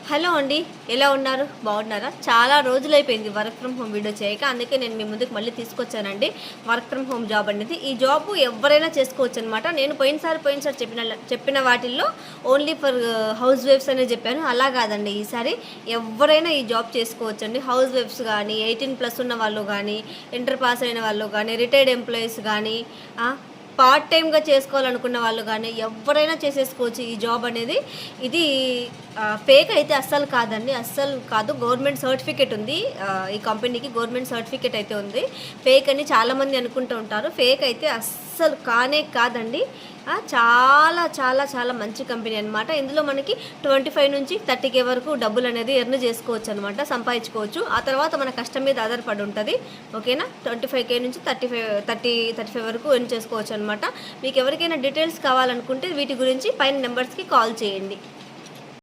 Hello అండి, ఎలా ఉన్నారు? బాగున్నారా? చాలా రోజులైపోయింది వర్క్ ఫ్రమ్ హోమ్ వీడియో చేయక. అందుకే నేను మీ ముందుకు మళ్ళీ తీసుకొచ్చానండి వర్క్ ఫ్రమ్ హోమ్ జాబ్ అనేది. ఈ జాబ్ ఎవరైనా చేసుకోవచ్చు అనమాట. నేను పోయినసారి చెప్పిన వాటిల్లో ఓన్లీ ఫర్ హౌస్ వైఫ్స్ అనే చెప్పాను. అలా కాదండి, ఈసారి ఎవరైనా ఈ జాబ్ చేసుకోవచ్చండి. హౌస్ వైఫ్స్ కానీ, 18+ ఉన్న వాళ్ళు కానీ, ఇంటర్ పాస్ అయిన వాళ్ళు కానీ, రిటైర్డ్ ఎంప్లాయీస్ కానీ, పార్ట్ టైమ్గా చేసుకోవాలనుకున్న వాళ్ళు కానీ ఎవరైనా చేసేసుకోవచ్చు ఈ జాబ్ అనేది. ఇది ఫేక్ అయితే అస్సలు కాదండి, అస్సలు కాదు. గవర్నమెంట్ సర్టిఫికేట్ ఉంది, ఈ కంపెనీకి గవర్నమెంట్ సర్టిఫికేట్ అయితే ఉంది. ఫేక్ అని చాలామంది అనుకుంటూ ఉంటారు. ఫేక్ అయితే అస్సలు కానే కాదండి. చాలా చాలా చాలా మంచి కంపెనీ అనమాట. ఇందులో మనకి 25 నుంచి 30K వరకు డబ్బులు అనేది ఎర్న్ చేసుకోవచ్చు అనమాట, సంపాదించుకోవచ్చు. ఆ తర్వాత మన కష్టం మీద ఆధారపడి ఉంటుంది. ఓకేనా? 25K నుంచి 35 వరకు ఎర్న్ చేసుకోవచ్చు అనమాట. మీకు ఎవరికైనా డీటెయిల్స్ కావాలనుకుంటే వీటి గురించి పైన నెంబర్స్కి కాల్ చేయండి.